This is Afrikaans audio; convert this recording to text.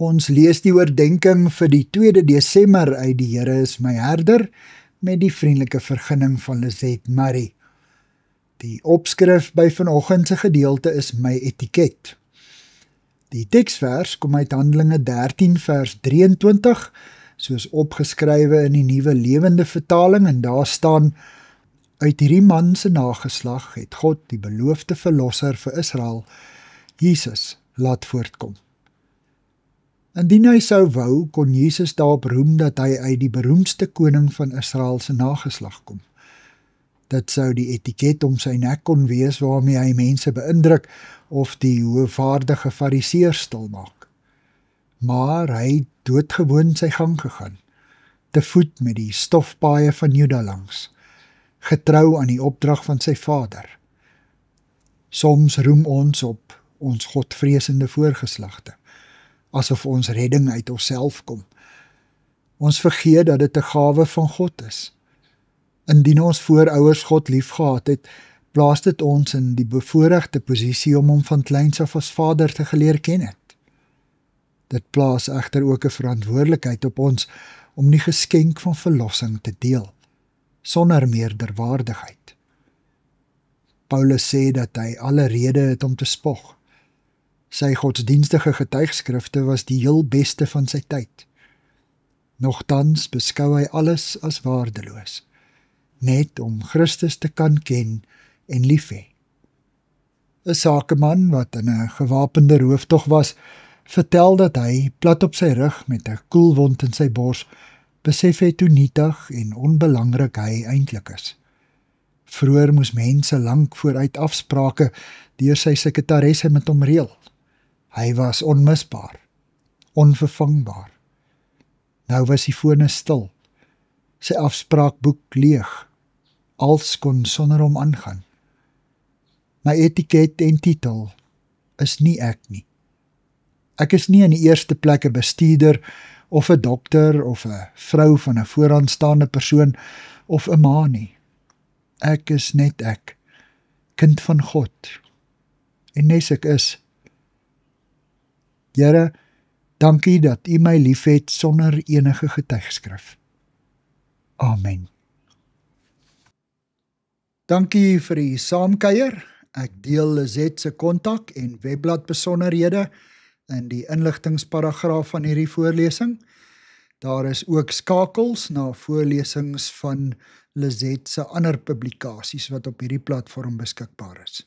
Ons lees die oordenking vir die 2 Desember uit Die Here is my herder, met die vriendelike vergunning van Lizet Marie. Die opskrif by vanoggend se gedeelte is my etiket. Die teksvers kom uit Handelinge 13 vers 23, soos opgeskrywe in die Nuwe Lewende Vertaling, en daar staan: Uit hierdie man se nageslag het God die beloofde verlosser vir Israel, Jesus, laat voortkom. Indien hy sou wou, kon Jesus daarop roem dat hy uit die beroemdste koning van Israel se nageslag kom. Dit sou die etiket om sy nek kon wees waarmee hy mense beïndruk of die hoogvaardige fariseërs stil maak. Maar hy het doodgewoon sy gang gegaan, te voet met die stofpaaie van Juda langs, getrou aan die opdrag van sy Vader. Soms roem ons op ons godvreesende voorgeslagte, asof ons redding uit onsself kom. Ons vergeet dat dit 'n gawe van God is. Indien ons voorouers God liefgehad het, plaas dit ons in die bevoorregte posisie om hom van kleins af as Vader te geleer ken het. Dit plaas egter ook 'n verantwoordelikheid op ons om die geskenk van verlossing te deel, sonder meerderwaardigheid. Paulus sê dat hy alle rede het om te spog. Sy godsdienstige getuigskrifte was die heel beste van sy tyd. Nogtans beskou hy alles as waardeloos, net om Christus te kan ken en lief hê. 'n Sakeman wat in 'n gewapende rooftog was, vertel dat hy, plat op sy rug met 'n koelwond in sy bors, besef het hoe nietig en onbelangrik hy eintlik is. Vroeër moes mense lank vooruit afsprake deur sy sekretaresse met hom reël. Hy was onmisbaar, onvervangbaar. Nou was die fone stil, sy afspraakboek leeg, alles kon sonder hom aangaan. My etiket en titel is nie ek nie. Ek is nie in die eerste plek 'n bestuurder, of 'n dokter, of 'n vrou van 'n vooraanstaande persoon, of 'n ma nie. Ek is net ek, kind van God, en nes ek is. Here, dankie dat U my liefhet sonder enige getuigskrif. Amen. Dankie vir die saamkuier. Ek deel Lizet se kontak en webblad besonderhede in die inligtingsparagraaf van hierdie voorlesing. Daar is ook skakels na voorlesings van Lizet se ander publikasies wat op hierdie platform beskikbaar is.